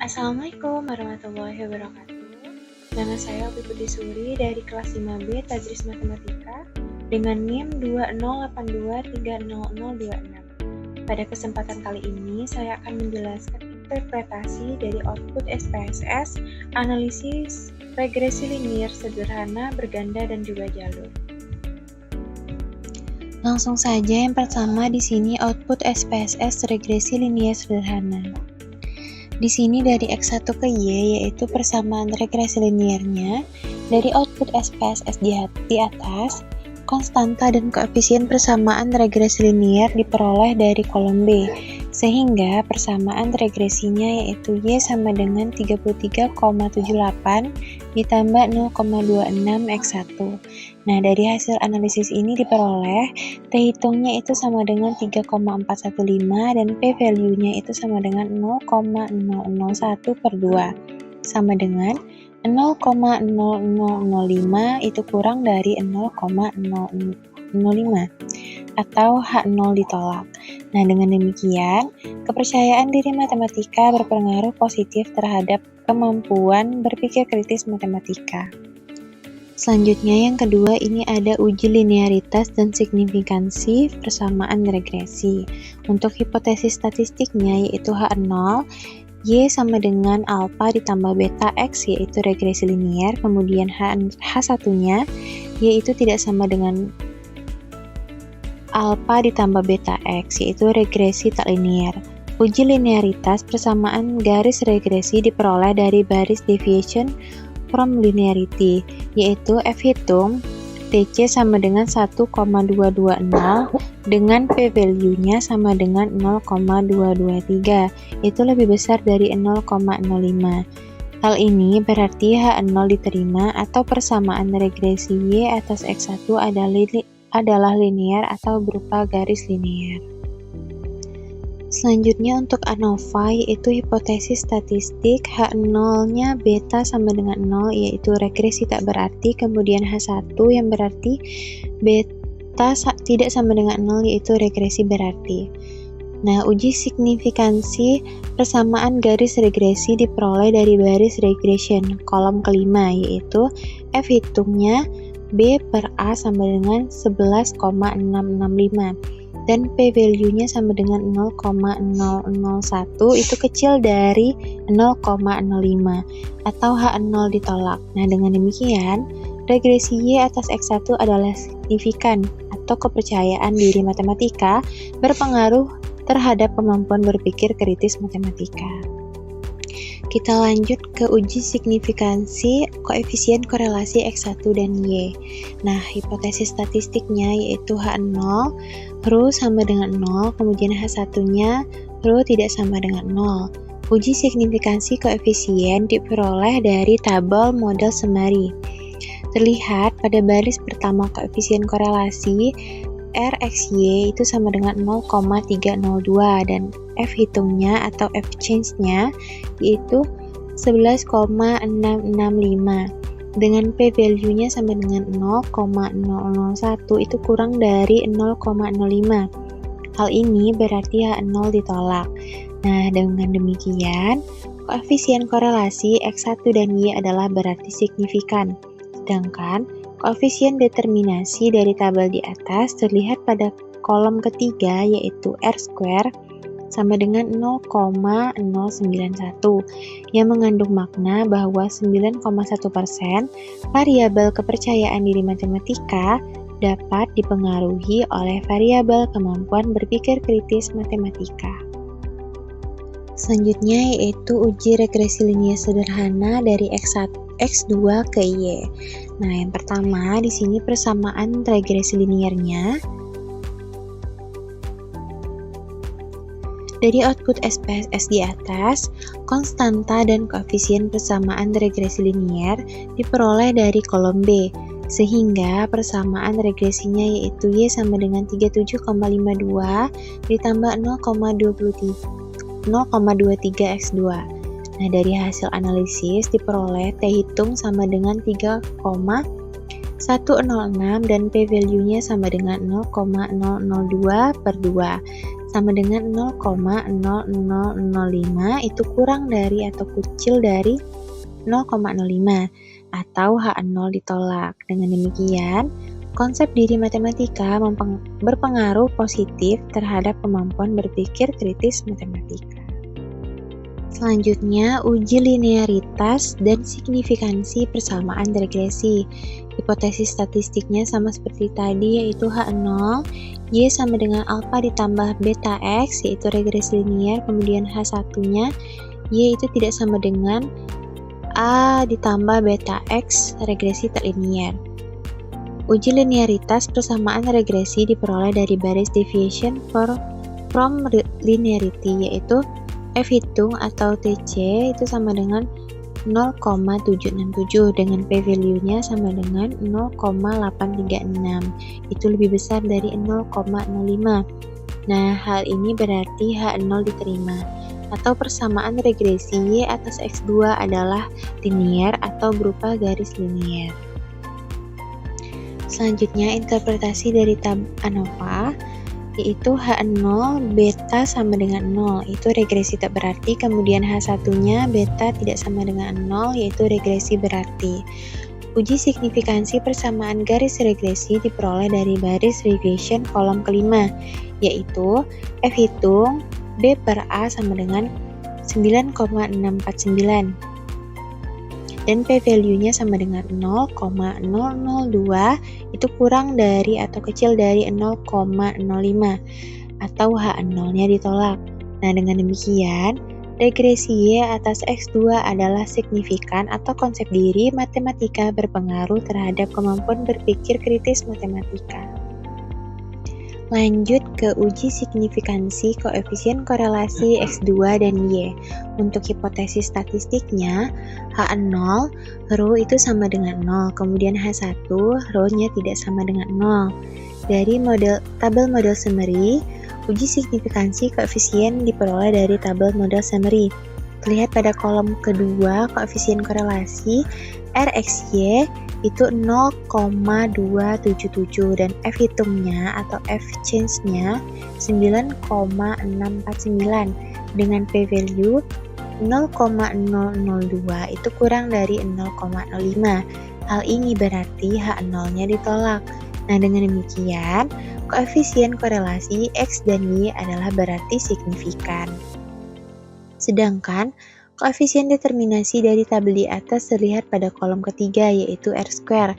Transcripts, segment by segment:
Assalamualaikum warahmatullahi wabarakatuh. Nama saya Opi Putri Suri dari kelas 5B Tadris Matematika dengan NIM 208230026. Pada kesempatan kali ini saya akan menjelaskan interpretasi dari output SPSS, analisis regresi linier sederhana, berganda dan juga jalur. Langsung saja, yang pertama di sini output SPSS regresi linier sederhana. Di sini dari X1 ke Y yaitu persamaan regresi liniernya. Dari output SPSS di atas, konstanta dan koefisien persamaan regresi linier diperoleh dari kolom B, sehingga persamaan regresinya yaitu Y sama dengan 33,78 ditambah 0,26 X1. Nah, dari hasil analisis ini diperoleh T hitungnya itu sama dengan 3,415 dan P value-nya itu sama dengan 0,001 per 2, sama dengan 0,0005 itu kurang dari 0,005 atau H0 ditolak. Nah, dengan demikian, kepercayaan diri matematika berpengaruh positif terhadap kemampuan berpikir kritis matematika. Selanjutnya yang kedua, ini ada uji linearitas dan signifikansi persamaan regresi. Untuk hipotesis statistiknya yaitu H0, Y sama dengan alfa ditambah beta X yaitu regresi linier, kemudian H1-nya Y itu tidak sama dengan alfa ditambah beta X yaitu regresi tak linier. Uji linearitas persamaan garis regresi diperoleh dari baris deviation from linearity, yaitu F hitung TC sama dengan 1,220 dengan P value-nya sama dengan 0,223, itu lebih besar dari 0,05. Hal ini berarti H0 diterima atau persamaan regresi Y atas X1 adalah linear atau berupa garis linear. Selanjutnya untuk ANOVA yaitu hipotesis statistik H0-nya beta sama dengan 0 yaitu regresi tak berarti, kemudian H1 yang berarti beta tidak sama dengan 0 yaitu regresi berarti. Nah, uji signifikansi persamaan garis regresi diperoleh dari baris regression kolom kelima yaitu F hitungnya B per A sama dengan 11,665 dan P value-nya sama dengan 0,001 itu kecil dari 0,05 atau H0 ditolak. Nah, dengan demikian regresi Y atas X1 adalah signifikan atau kepercayaan diri matematika berpengaruh terhadap kemampuan berpikir kritis matematika. Kita lanjut ke uji signifikansi koefisien korelasi X1 dan Y. Nah, hipotesis statistiknya yaitu H0 rho sama dengan 0, kemudian H1-nya rho tidak sama dengan 0. Uji signifikansi koefisien diperoleh dari tabel model Semari. Terlihat pada baris pertama koefisien korelasi RXY itu sama dengan 0,302 dan F hitungnya atau F change-nya yaitu 11,665 dengan P value-nya sama dengan 0,001 itu kurang dari 0,05. Hal ini berarti H0 ditolak. Nah, dengan demikian koefisien korelasi X1 dan Y adalah berarti signifikan. Sedangkan koefisien determinasi dari tabel di atas terlihat pada kolom ketiga yaitu R² sama dengan 0,091 yang mengandung makna bahwa 9,1% variabel kepercayaan diri matematika dapat dipengaruhi oleh variabel kemampuan berpikir kritis matematika. Selanjutnya yaitu uji regresi linier sederhana dari X2 ke Y. Nah, yang pertama di sini persamaan regresi liniernya. Dari output SPSS di atas, konstanta dan koefisien persamaan regresi linier diperoleh dari kolom B, sehingga persamaan regresinya yaitu Y sama dengan 37,52 ditambah 0,23 X2. Nah, dari hasil analisis diperoleh T hitung sama dengan 3,106 dan P value-nya sama dengan 0,002 per 2, sama dengan 0,00005 itu kurang dari atau kecil dari 0,05 atau H0 ditolak. Dengan demikian, konsep diri matematika berpengaruh positif terhadap kemampuan berpikir kritis matematika. Selanjutnya, uji linearitas dan signifikansi persamaan regresi. Hipotesis statistiknya sama seperti tadi, yaitu H0, Y sama dengan alpha ditambah beta X, yaitu regresi linear, kemudian H1-nya, Y itu tidak sama dengan A ditambah beta X, regresi tak linear. Uji linearitas persamaan regresi diperoleh dari baris deviation from linearity, yaitu F hitung atau TC itu sama dengan 0,767 dengan p-value-nya sama dengan 0,836. Itu lebih besar dari 0,05. Nah, hal ini berarti H0 diterima. Atau persamaan regresi Y atas X2 adalah linear atau berupa garis linear. Selanjutnya, interpretasi dari tab ANOVA, yaitu H0 beta sama dengan 0, itu regresi tak berarti, kemudian H1-nya beta tidak sama dengan 0, yaitu regresi berarti. Uji signifikansi persamaan garis regresi diperoleh dari baris regression kolom kelima, yaitu F hitung B per A sama dengan 9,649 dan p-value-nya sama dengan 0,002 itu kurang dari atau kecil dari 0,05 atau H0-nya ditolak. Nah, dengan demikian, regresi Y atas X2 adalah signifikan atau konsep diri matematika berpengaruh terhadap kemampuan berpikir kritis matematika. Lanjut ke uji signifikansi koefisien korelasi X2 dan Y. Untuk hipotesis statistiknya, H0, rho itu sama dengan 0, kemudian H1, rho-nya tidak sama dengan 0. Dari tabel model summary, uji signifikansi koefisien diperoleh dari tabel model summary. Terlihat pada kolom kedua, koefisien korelasi RXY itu 0,277 dan F hitungnya atau F change-nya 9,649 dengan p-value 0,002 itu kurang dari 0,05. Hal ini berarti H0-nya ditolak. Nah, dengan demikian, koefisien korelasi X dan Y adalah berarti signifikan. Sedangkan koefisien determinasi dari tabel di atas terlihat pada kolom ketiga, yaitu R-square,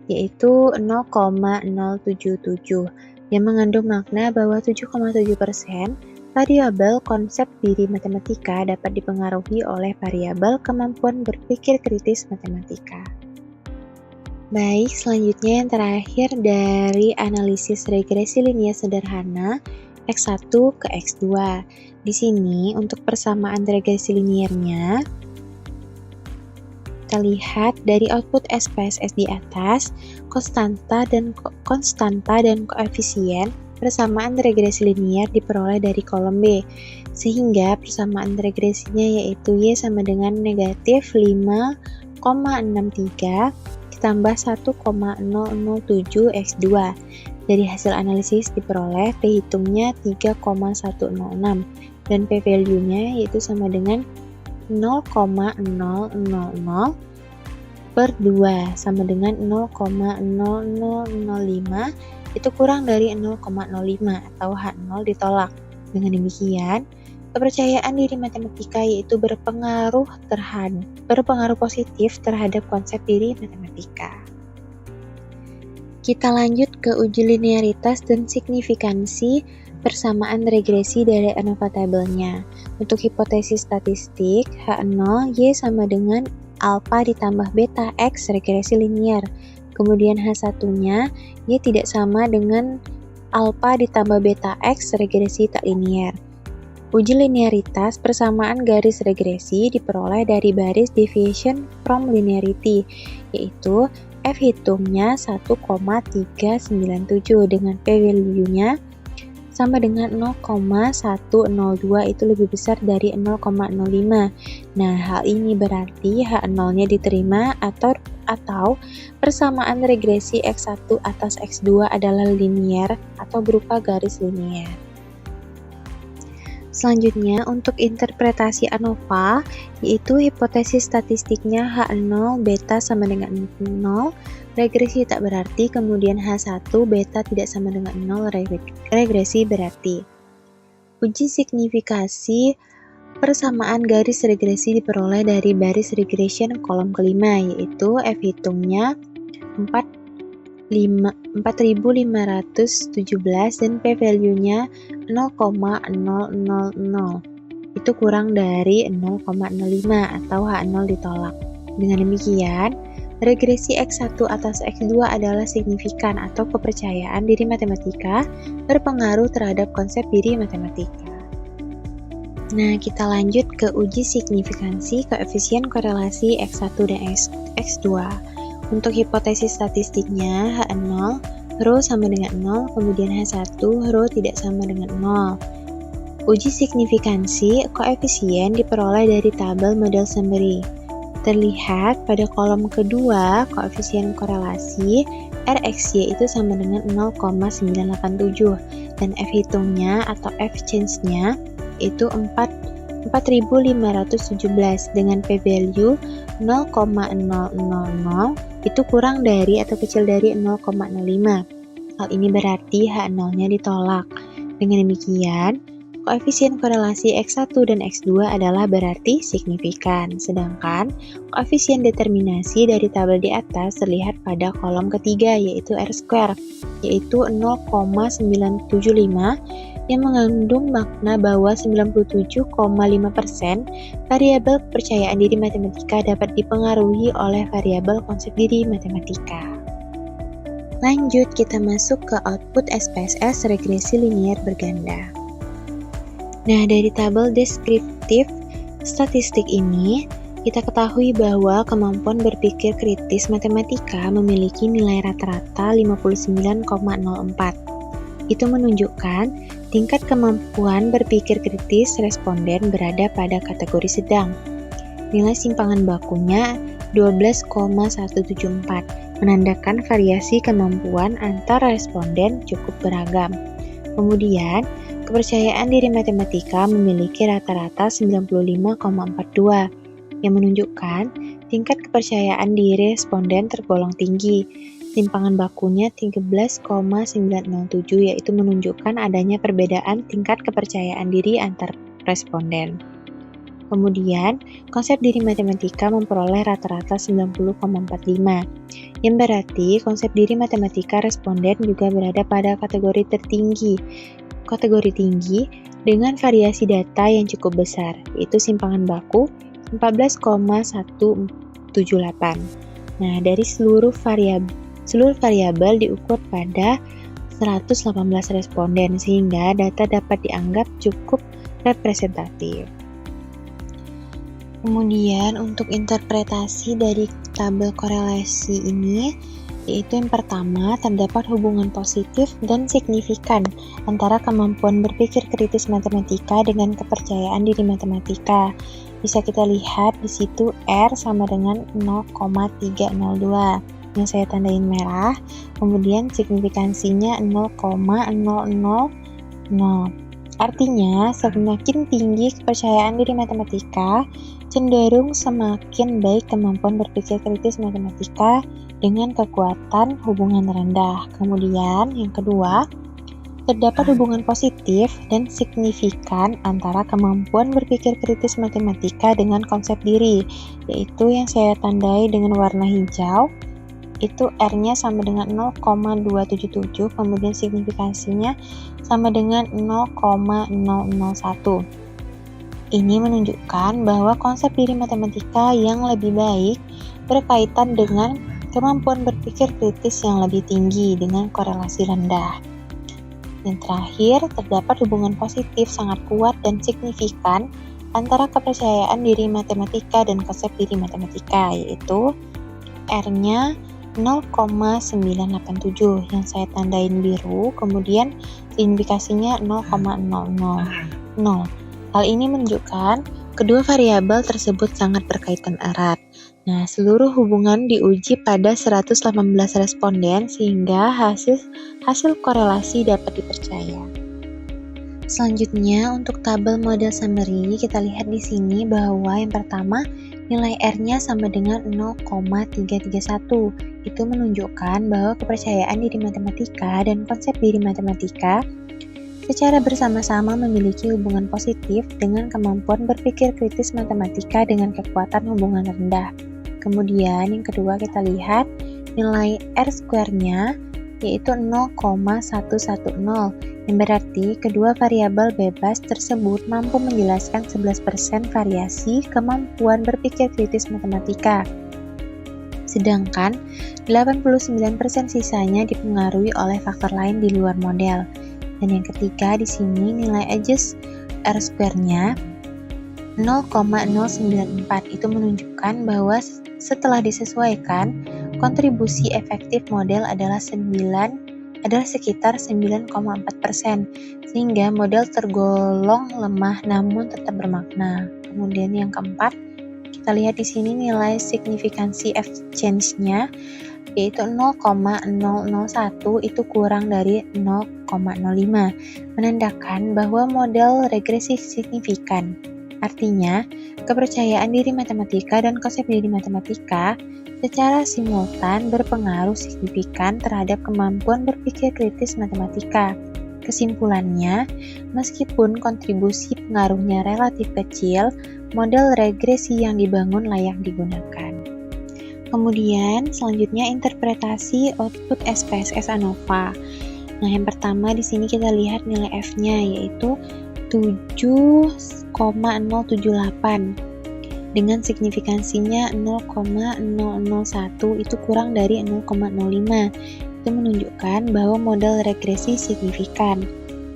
yaitu 0,077, yang mengandung makna bahwa 7,7% variabel konsep diri matematika dapat dipengaruhi oleh variabel kemampuan berpikir kritis matematika. Baik, selanjutnya yang terakhir dari analisis regresi linear sederhana X1 ke X2. Di sini untuk persamaan regresi linearnya kita lihat dari output SPSS di atas, konstanta dan koefisien persamaan regresi linear diperoleh dari kolom B, sehingga persamaan regresinya yaitu Y sama dengan negatif 5,63 ditambah 1,007 X2. Dari hasil analisis diperoleh P hitungnya 3,106 dan P value-nya yaitu sama dengan 0,000 per 2 sama dengan 0,0005 itu kurang dari 0,05 atau H0 ditolak. Dengan demikian, kepercayaan diri matematika yaitu berpengaruh positif terhadap konsep diri matematika. Kita lanjut ke uji linearitas dan signifikansi persamaan regresi dari ANOVA tabelnya. Untuk hipotesis statistik, H0 Y sama dengan alpha ditambah beta X regresi linear. Kemudian H1-nya Y tidak sama dengan alpha ditambah beta X regresi tak linear. Uji linearitas persamaan garis regresi diperoleh dari baris deviation from linearity, yaitu F hitungnya 1,397 dengan P-value-nya sama dengan 0,102 itu lebih besar dari 0,05. Nah, hal ini berarti H0-nya diterima atau persamaan regresi X1 atas X2 adalah linear atau berupa garis linear. Selanjutnya, untuk interpretasi ANOVA, yaitu hipotesis statistiknya H0 beta sama dengan 0, regresi tak berarti, kemudian H1 beta tidak sama dengan 0, regresi berarti. Uji signifikasi persamaan garis regresi diperoleh dari baris regression kolom kelima, yaitu F hitungnya 4517 dan p-value-nya 0,000. Itu kurang dari 0,05 atau H0 ditolak. Dengan demikian, regresi X1 atas X2 adalah signifikan atau kepercayaan diri matematika berpengaruh terhadap konsep diri matematika. Nah, kita lanjut ke uji signifikansi koefisien korelasi X1 dan X2. Untuk hipotesis statistiknya H0, rho sama dengan 0, kemudian H1, rho tidak sama dengan 0. Uji signifikansi koefisien diperoleh dari tabel model summary. Terlihat pada kolom kedua, koefisien korelasi RXY itu sama dengan 0,987 dan F hitungnya atau F change-nya itu 4517 dengan p-value 0,000 itu kurang dari atau kecil dari 0,05. Hal ini berarti H0-nya ditolak. Dengan demikian, koefisien korelasi X1 dan X2 adalah berarti signifikan, sedangkan koefisien determinasi dari tabel di atas terlihat pada kolom ketiga, yaitu R-square, yaitu 0,975, yang mengandung makna bahwa 97,5% variabel kepercayaan diri matematika dapat dipengaruhi oleh variabel konsep diri matematika. Lanjut, kita masuk ke output SPSS regresi linier berganda. Nah, dari tabel deskriptif statistik ini, kita ketahui bahwa kemampuan berpikir kritis matematika memiliki nilai rata-rata 59,04. Itu menunjukkan tingkat kemampuan berpikir kritis responden berada pada kategori sedang. Nilai simpangan bakunya 12,174, menandakan variasi kemampuan antar responden cukup beragam. Kemudian, kepercayaan diri matematika memiliki rata-rata 95,42, yang menunjukkan tingkat kepercayaan diri responden tergolong tinggi. Simpangan bakunya 13,907, yaitu menunjukkan adanya perbedaan tingkat kepercayaan diri antar responden. Kemudian, konsep diri matematika memperoleh rata-rata 90,45, yang berarti konsep diri matematika responden juga berada pada kategori tertinggi. Kategori tinggi dengan variasi data yang cukup besar, yaitu simpangan baku 14,178. Nah, dari seluruh variabel diukur pada 118 responden, sehingga data dapat dianggap cukup representatif. Kemudian untuk interpretasi dari tabel korelasi ini, yaitu yang pertama, terdapat hubungan positif dan signifikan antara kemampuan berpikir kritis matematika dengan kepercayaan diri matematika. Bisa kita lihat di situ R sama dengan 0,302. Yang saya tandain merah, kemudian signifikansinya 0,000. Artinya, semakin tinggi kepercayaan diri matematika, cenderung semakin baik kemampuan berpikir kritis matematika dengan kekuatan hubungan rendah. Kemudian, yang kedua, terdapat hubungan positif dan signifikan antara kemampuan berpikir kritis matematika dengan konsep diri, yaitu yang saya tandai dengan warna hijau. Itu R-nya sama dengan 0,277, kemudian signifikansinya sama dengan 0,001. Ini menunjukkan bahwa konsep diri matematika yang lebih baik berkaitan dengan kemampuan berpikir kritis yang lebih tinggi dengan korelasi rendah. Dan terakhir, terdapat hubungan positif sangat kuat dan signifikan antara kepercayaan diri matematika dan konsep diri matematika, yaitu R-nya 0,987 yang saya tandain biru, kemudian signifikasinya 0,000. Hal ini menunjukkan kedua variabel tersebut sangat berkaitan erat. Nah, seluruh hubungan diuji pada 118 responden sehingga hasil korelasi dapat dipercaya. Selanjutnya untuk tabel model summary, kita lihat di sini bahwa yang pertama nilai R-nya sama dengan 0,331. Itu menunjukkan bahwa kepercayaan diri matematika dan konsep diri matematika secara bersama-sama memiliki hubungan positif dengan kemampuan berpikir kritis matematika dengan kekuatan hubungan rendah. Kemudian yang kedua kita lihat nilai R-square-nya yaitu 0,110, yang berarti kedua variabel bebas tersebut mampu menjelaskan 11% variasi kemampuan berpikir kritis matematika. Sedangkan 89% sisanya dipengaruhi oleh faktor lain di luar model. Dan yang ketiga di sini nilai edges R-square-nya 0,094, itu menunjukkan bahwa setelah disesuaikan, kontribusi efektif model adalah sekitar 9,4%, sehingga model tergolong lemah namun tetap bermakna. Kemudian yang keempat, kita lihat di sini nilai signifikansi F-change-nya yaitu 0,001, itu kurang dari 0,05, menandakan bahwa model regresi signifikan. Artinya, kepercayaan diri matematika dan konsep diri matematika secara simultan berpengaruh signifikan terhadap kemampuan berpikir kritis matematika. Kesimpulannya, meskipun kontribusi pengaruhnya relatif kecil, model regresi yang dibangun layak digunakan. Kemudian, selanjutnya interpretasi output SPSS ANOVA. Nah, yang pertama di sini kita lihat nilai F-nya yaitu 7,078 dengan signifikansinya 0,001, itu kurang dari 0,05. Itu menunjukkan bahwa model regresi signifikan.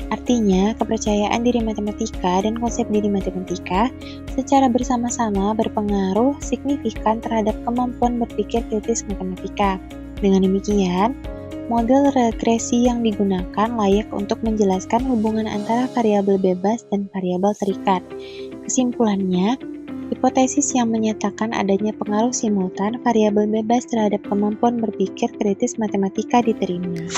Artinya, kepercayaan diri matematika dan konsep diri matematika secara bersama-sama berpengaruh signifikan terhadap kemampuan berpikir kritis matematika. Dengan demikian, model regresi yang digunakan layak untuk menjelaskan hubungan antara variabel bebas dan variabel terikat. Kesimpulannya, hipotesis yang menyatakan adanya pengaruh simultan variabel bebas terhadap kemampuan berpikir kritis matematika diterima.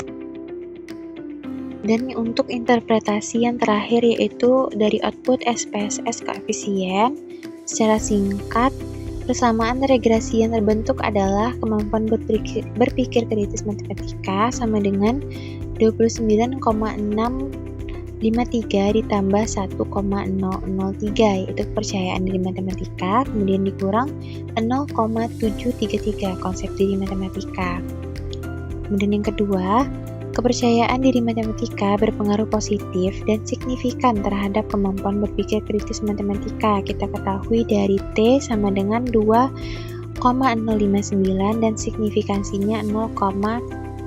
Dan untuk interpretasi yang terakhir yaitu dari output SPSS koefisien, secara singkat, persamaan regresi yang terbentuk adalah kemampuan berpikir kritis matematika sama dengan 29,653 ditambah 1,003, yaitu kepercayaan diri matematika, kemudian dikurang 0,733 konsep diri matematika. Kemudian yang kedua, kepercayaan diri matematika berpengaruh positif dan signifikan terhadap kemampuan berpikir kritis matematika. Kita ketahui dari T sama dengan 2,059 dan signifikansinya 0,042.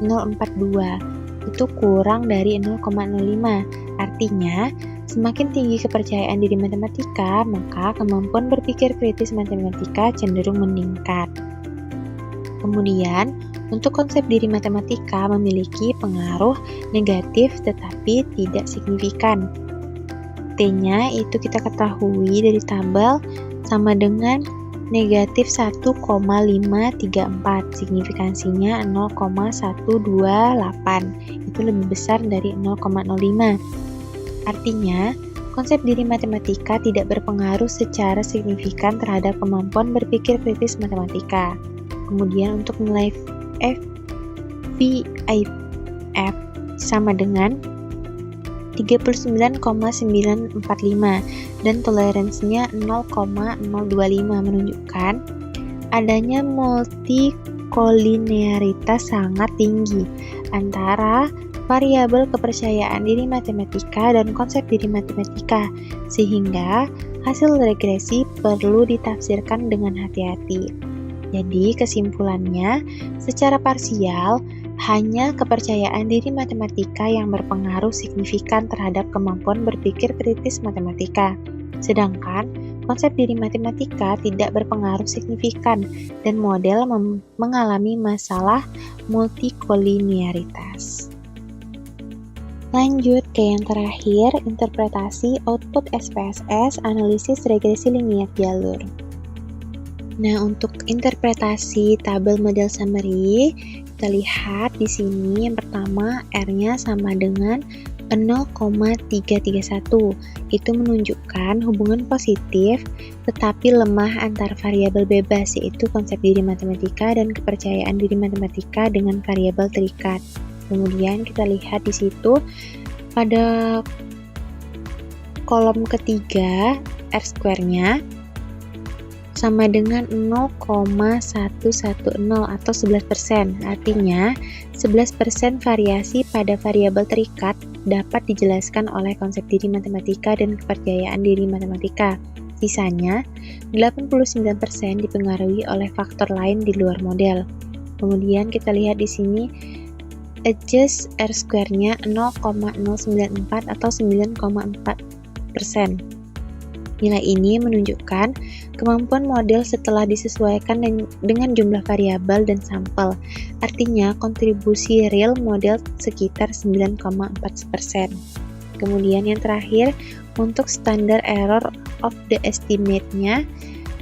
Itu kurang dari 0,05. Artinya, semakin tinggi kepercayaan diri matematika, maka kemampuan berpikir kritis matematika cenderung meningkat. Kemudian, untuk konsep diri matematika memiliki pengaruh negatif tetapi tidak signifikan. T-nya itu kita ketahui dari tabel sama dengan negatif 1,534, signifikansinya 0,128, itu lebih besar dari 0,05. Artinya, konsep diri matematika tidak berpengaruh secara signifikan terhadap kemampuan berpikir kritis matematika. Kemudian untuk nilai FVIF sama dengan 39,945 dan toleransinya 0,025, menunjukkan adanya multikolinearitas sangat tinggi antara variabel kepercayaan diri matematika dan konsep diri matematika, sehingga hasil regresi perlu ditafsirkan dengan hati-hati. Jadi kesimpulannya, secara parsial, hanya kepercayaan diri matematika yang berpengaruh signifikan terhadap kemampuan berpikir kritis matematika. Sedangkan konsep diri matematika tidak berpengaruh signifikan dan model mengalami masalah multikolinearitas. Lanjut ke yang terakhir, interpretasi output SPSS, analisis regresi linier jalur. Nah, untuk interpretasi tabel model summary, kita lihat di sini yang pertama R-nya sama dengan 0,331. Itu menunjukkan hubungan positif tetapi lemah antar variabel bebas, yaitu konsep diri matematika dan kepercayaan diri matematika dengan variabel terikat. Kemudian kita lihat di situ pada kolom ketiga R2-nya sama dengan 0,110 atau 11%. Artinya, 11% variasi pada variabel terikat dapat dijelaskan oleh konsep diri matematika dan kepercayaan diri matematika. Sisanya, 89% dipengaruhi oleh faktor lain di luar model. Kemudian kita lihat di sini adjust R2-nya 0,094 atau 9,4%. Nilai ini menunjukkan kemampuan model setelah disesuaikan dengan jumlah variabel dan sampel. Artinya, kontribusi real model sekitar 9,4%. Kemudian yang terakhir, untuk standar error of the estimate-nya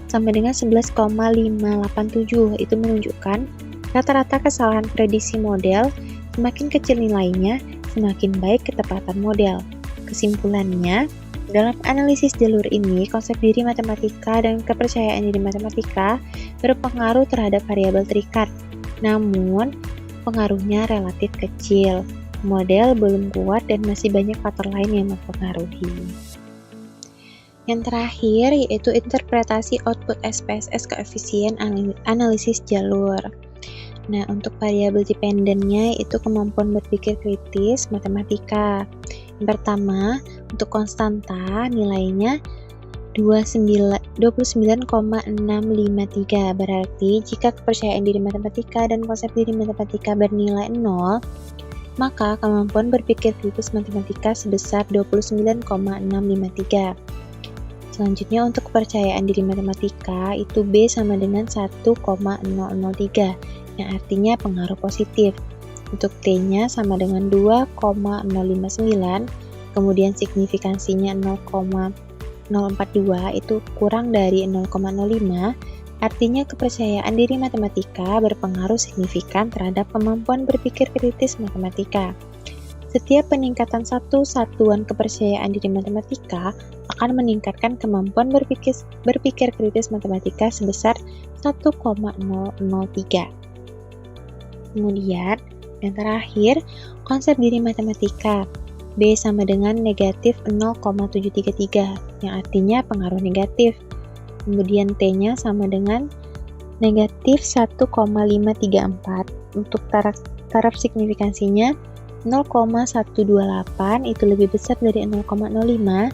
sama dengan 11,587. Itu menunjukkan rata-rata kesalahan prediksi model, semakin kecil nilainya, semakin baik ketepatan model. Kesimpulannya, dalam analisis jalur ini, konsep diri matematika dan kepercayaan diri matematika berpengaruh terhadap variabel terikat. Namun, pengaruhnya relatif kecil. Model belum kuat dan masih banyak faktor lain yang mempengaruhi. Yang terakhir yaitu interpretasi output SPSS koefisien analisis jalur. Nah, untuk variabel dependennya itu kemampuan berpikir kritis matematika. Yang pertama, untuk konstanta nilainya 29,653. Berarti jika kepercayaan diri matematika dan konsep diri matematika bernilai 0, maka kemampuan berpikir kritis matematika sebesar 29,653. Selanjutnya untuk kepercayaan diri matematika itu B sama dengan 1,003, yang artinya pengaruh positif. Untuk T-nya sama dengan 2,059, kemudian signifikansinya 0,042, itu kurang dari 0,05, artinya kepercayaan diri matematika berpengaruh signifikan terhadap kemampuan berpikir kritis matematika. Setiap peningkatan satu satuan kepercayaan diri matematika akan meningkatkan kemampuan berpikir kritis matematika sebesar 1,003. Kemudian, yang terakhir, konsep diri matematika. B sama dengan negatif 0,733, yang artinya pengaruh negatif. Kemudian T-nya sama dengan negatif 1,534. Untuk taraf signifikansinya 0,128, itu lebih besar dari 0,05.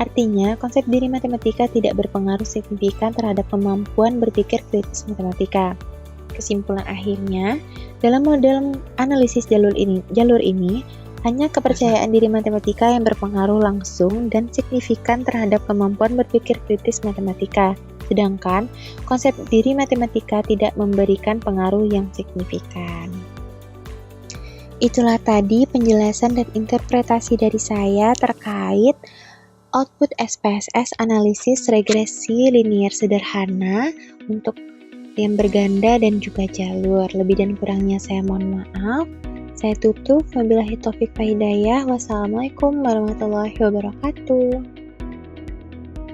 Artinya, konsep diri matematika tidak berpengaruh signifikan terhadap kemampuan berpikir kritis matematika. Kesimpulan akhirnya, dalam model analisis jalur ini, hanya kepercayaan diri matematika yang berpengaruh langsung dan signifikan terhadap kemampuan berpikir kritis matematika, sedangkan konsep diri matematika tidak memberikan pengaruh yang signifikan. Itulah tadi penjelasan dan interpretasi dari saya terkait output SPSS analisis regresi linier sederhana untuk yang berganda dan juga jalur. Lebih dan kurangnya saya mohon maaf. Saya tutup. Wabillahi taufik wa hidayah. Wassalamualaikum warahmatullahi wabarakatuh.